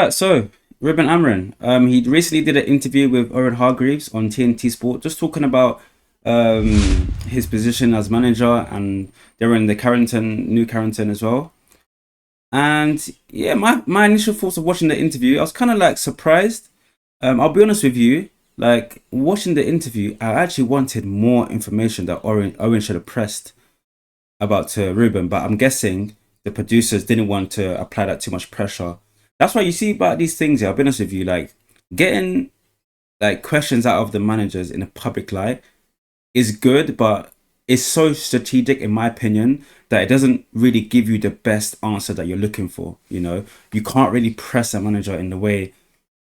So Ruben Amorim, he recently did an interview with Owen Hargreaves on TNT Sport, just talking about his position as manager, and they're in the New Carrington as well. And yeah, my initial thoughts of watching the interview, I was kind of like surprised. I'll be honest with you, like watching the interview, I actually wanted more information that Owen should have pressed about to Ruben, but I'm guessing the producers didn't want to apply that too much pressure. That's why you see about these things. Yeah, I'll be honest with you, like getting like questions out of the managers in a public light is good, but it's so strategic in my opinion that it doesn't really give you the best answer that you're looking for. You can't really press a manager in the way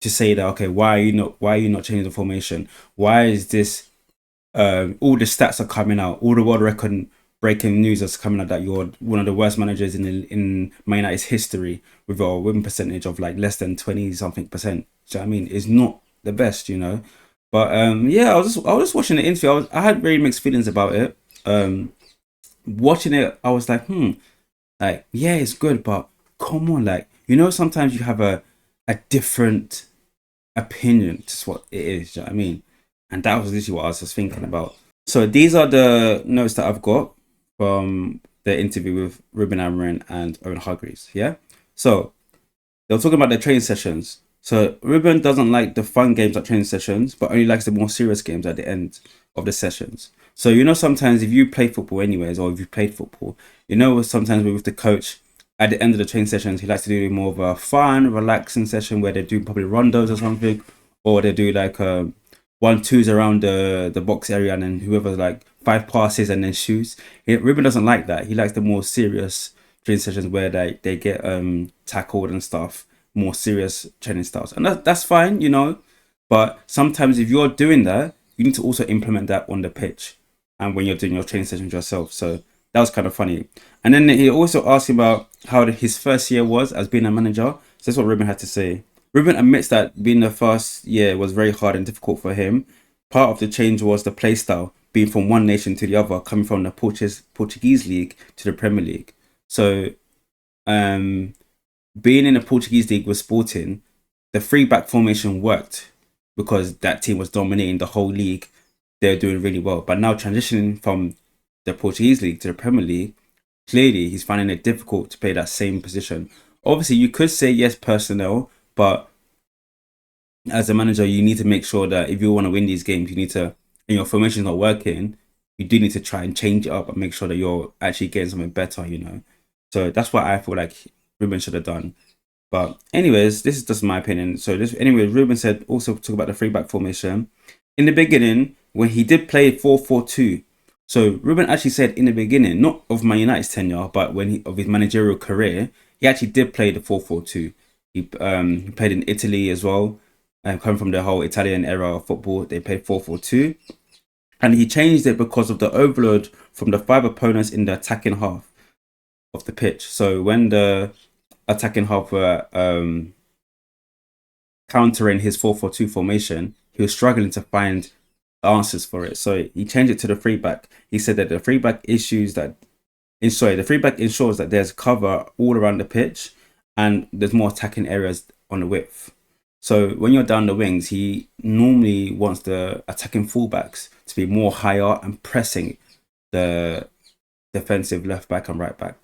to say that, okay, why are you not changing the formation? Why is this all the stats are coming out, all the world record breaking news that's coming out that you're one of the worst managers in Man United's history with a win percentage of like less than 20 something percent. So I mean, it's not the best. But yeah, I was just watching the interview. I had very mixed feelings about it. Watching it, I was like, like yeah, it's good, but come on, like sometimes you have a different opinion to what it is. Do you know what I mean? And that was literally what I was just thinking about. So these are the notes that I've got from the interview with Ruben Amorim and Owen Hargreaves. Yeah. So they were talking about the training sessions. So Ruben doesn't like the fun games at training sessions, but only likes the more serious games at the end of the sessions. So sometimes if you play football anyways, or if you played football, sometimes with the coach at the end of the training sessions, he likes to do more of a fun, relaxing session where they do probably rondos or something, or they do like 1-2s around the box area, and then whoever like 5 passes and then shoots. Ruben doesn't like that. He likes the more serious training sessions where they get tackled and stuff, more serious training styles, and that's fine. But sometimes if you're doing that, you need to also implement that on the pitch and when you're doing your training sessions yourself. So that was kind of funny. And then he also asked about how his first year was as being a manager. So that's what Ruben had to say. Ruben admits that being the first year was very hard and difficult for him. Part of the change was the play style, being from one nation to the other, coming from the Portuguese league to the Premier League. So, being in the Portuguese league with Sporting, the three back formation worked because that team was dominating the whole league. They're doing really well. But now transitioning from the Portuguese league to the Premier League, clearly he's finding it difficult to play that same position. Obviously, you could say yes, personnel, but as a manager, you need to make sure that if you want to win these games, you need to, and your formation's not working, you do need to try and change it up and make sure that you're actually getting something better. So that's what I feel like Ruben should have done. But anyways, this is just my opinion. So Ruben said also talk about the three back formation. In the beginning, when he did play 4-4-2, so Ruben actually said in the beginning, not of Man United's tenure, but of his managerial career, he actually did play the 4-4-2. He played in Italy as well, and come from the whole Italian era of football. They played 4-4-2, and he changed it because of the overload from the 5 opponents in the attacking half of the pitch. So when the attacking half were countering his 4-4-2 formation, he was struggling to find answers for it. So he changed it to the free back. He said that the free back ensures that there's cover all around the pitch and there's more attacking areas on the width. So when you're down the wings, he normally wants the attacking fullbacks to be more higher and pressing the defensive left back and right back.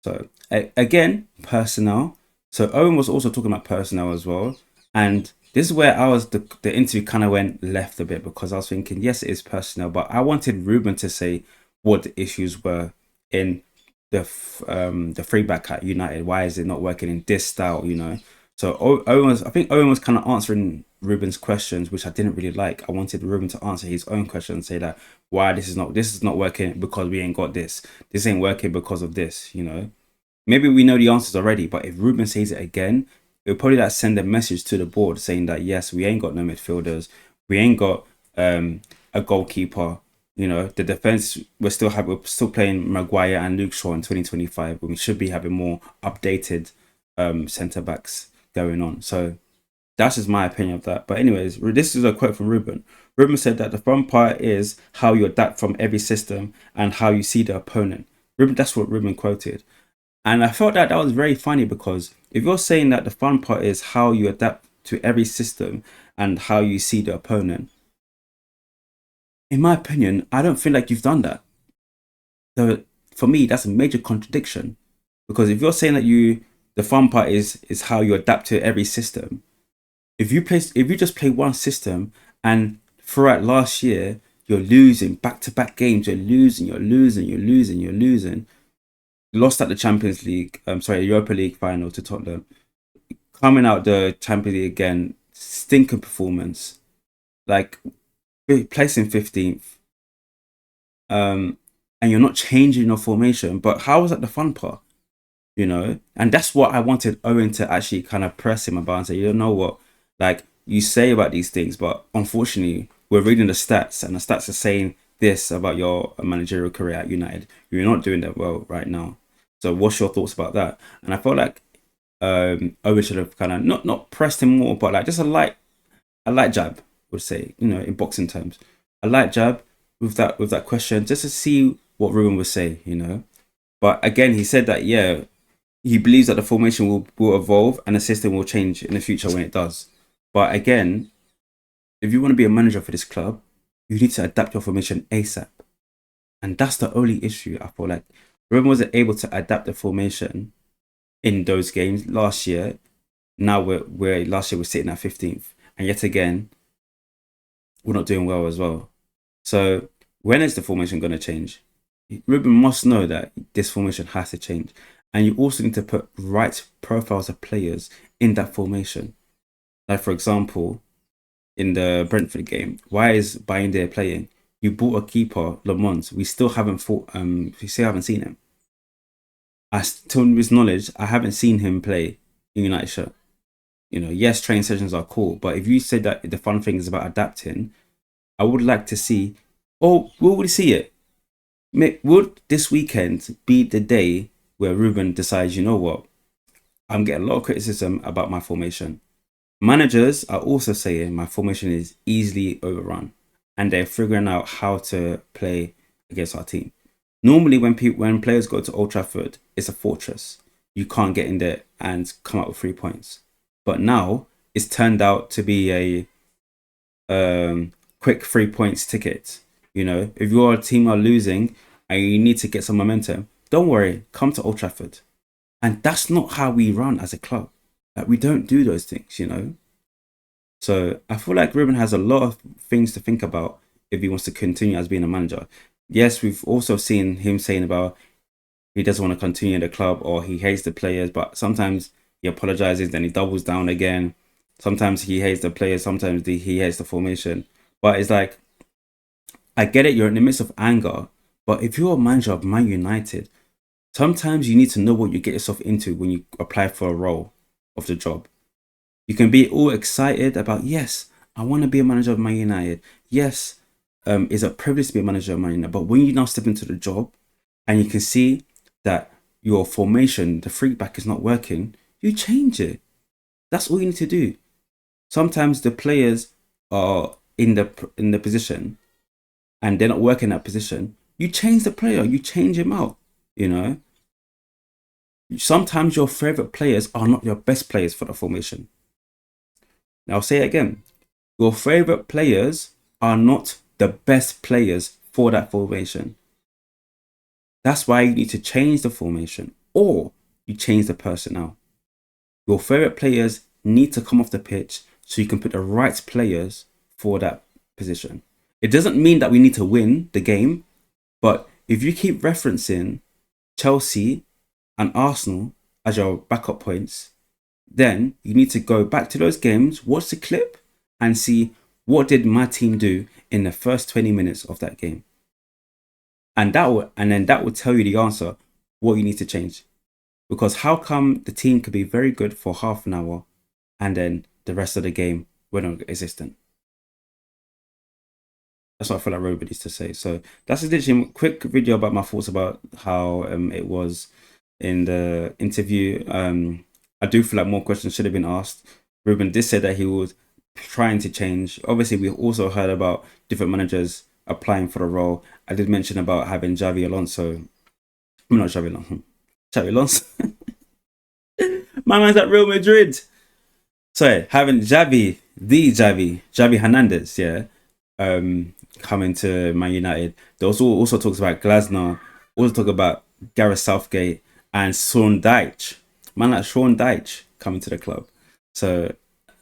So again, personnel. So Owen was also talking about personnel as well. And this is where the interview kind of went left a bit, because I was thinking, yes, it is personnel, but I wanted Ruben to say what the issues were in the free back at United. Why is it not working in this style? So I think Owen was kind of answering Ruben's questions, which I didn't really like. I wanted Ruben to answer his own question and say that why this is not working because we ain't got this. This ain't working because of this. Maybe we know the answers already, but if Ruben says it again, it'll probably send a message to the board saying that yes, we ain't got no midfielders, we ain't got a goalkeeper. The defense we're still playing Maguire and Luke Shaw in 2025, when we should be having more updated centre backs going on. So that's just my opinion of that. But anyways, this is a quote from Ruben. Ruben said that the fun part is how you adapt from every system and how you see the opponent. That's what Ruben quoted. And I felt that was very funny because if you're saying that the fun part is how you adapt to every system and how you see the opponent, in my opinion, I don't feel like you've done that. So for me, that's a major contradiction. Because if you're saying that the fun part is how you adapt to every system, if you just play one system and throughout last year you're losing back to back games, you're losing. Lost at the Champions League, Europa League final to Tottenham. Coming out the Champions League again, stinking performance. Like placing 15th. And you're not changing your formation. But how is that the fun part? And that's what I wanted Owen to actually kind of press him about and say, you know what, like you say about these things, but unfortunately we're reading the stats and the stats are saying this about your managerial career at United. You're not doing that well right now. So what's your thoughts about that? And I felt like Owen should have kind of not pressed him more, but like just a light jab, would say, in boxing terms, a light jab with that question, just to see what Ruben would say. But again, he said that he believes that the formation will evolve and the system will change in the future when it does. But again, if you want to be a manager for this club, you need to adapt your formation ASAP. And that's the only issue. I feel like Ruben wasn't able to adapt the formation in those games last year. Now we're last year we're sitting at 15th. And yet again, we're not doing well as well. So when is the formation going to change? Ruben must know that this formation has to change. And you also need to put right profiles of players in that formation. Like, for example, in the Brentford game, why is Bayindir playing? You bought a keeper, Lamont. We still haven't seen him. To his knowledge, I haven't seen him play in United shirt. Yes, training sessions are cool, but if you said that the fun thing is about adapting, I would like to see, or will we see it? Would this weekend be the day where Ruben decides, you know what, I'm getting a lot of criticism about my formation. Managers are also saying my formation is easily overrun, and they're figuring out how to play against our team. Normally, when players go to Old Trafford, it's a fortress. You can't get in there and come out with 3 points. But now it's turned out to be a quick 3 points ticket. If your team are losing and you need to get some momentum, don't worry, come to Old Trafford. And that's not how we run as a club. Like, we don't do those things. So I feel like Ruben has a lot of things to think about if he wants to continue as being a manager. Yes, we've also seen him saying about he doesn't want to continue in the club or he hates the players, but sometimes he apologizes, then he doubles down again. Sometimes he hates the players, sometimes he hates the formation. But it's like, I get it, you're in the midst of anger, but if you're a manager of Man United, sometimes you need to know what you get yourself into when you apply for a role of the job. You can be all excited about, yes, I want to be a manager of Man United. Yes, it's a privilege to be a manager of Man United. But when you now step into the job and you can see that your formation, the free back is not working, you change it. That's all you need to do. Sometimes the players are in the position and they're not working that position. You change the player, you change him out. Sometimes your favorite players are not your best players for the formation. Now I'll say it again. Your favorite players are not the best players for that formation. That's why you need to change the formation or you change the personnel. Your favorite players need to come off the pitch so you can put the right players for that position. It doesn't mean that we need to win the game, but if you keep referencing Chelsea and Arsenal as your backup points, then you need to go back to those games, watch the clip, and see what did my team do in the first 20 minutes of that game. And that will tell you the answer, what you need to change. Because how come the team could be very good for half an hour and then the rest of the game were not existent? That's what I feel like Robert needs to say. So that's literally a quick video about my thoughts about how it was in the interview. I do feel like more questions should have been asked. Ruben did say that he was trying to change. Obviously, we also heard about different managers applying for the role. I did mention about having Xavi Alonso. I'm not Xavi Alonso. Xavi Alonso. My man's at Real Madrid. Sorry, having Javi Hernandez, yeah, coming to Man United. They also talks about Glasner, also talk about Gareth Southgate and Sean Dyche. Man like Sean Dyche coming to the club. So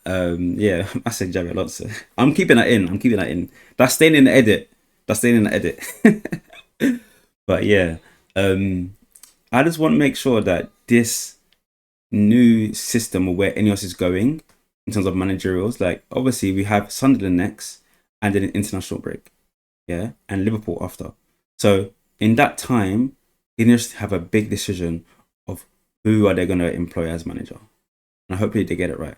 yeah, I said Javi Alonso. I'm keeping that in. I'm keeping that in. That's staying in the edit. That's staying in the edit. But yeah, I just want to make sure that this new system of where Ineos is going in terms of managerials, like obviously we have Sunderland next and then an international break, yeah, and Liverpool after. So in that time, Ineos have a big decision of who are they going to employ as manager, and hopefully they get it right.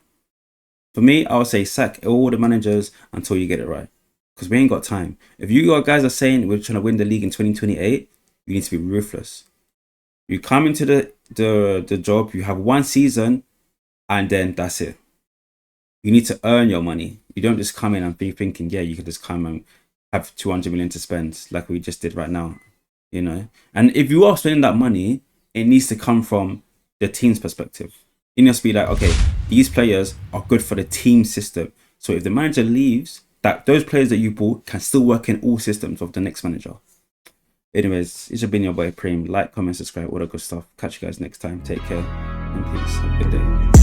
For me, I would say sack all the managers until you get it right, because we ain't got time. If you guys are saying we're trying to win the league in 2028, you need to be ruthless. You come into the job, you have one season, and then that's it. You need to earn your money. You don't just come in and be thinking, yeah, you can just come and have 200 million to spend like we just did right now, you know. And if you are spending that money, it needs to come from the team's perspective. It needs to be like, okay, these players are good for the team system. So if the manager leaves, that those players that you bought can still work in all systems of the next manager. Anyways, it's been your boy Preme. Like, comment, subscribe, all that good stuff. Catch you guys next time. Take care and peace. Have a good day.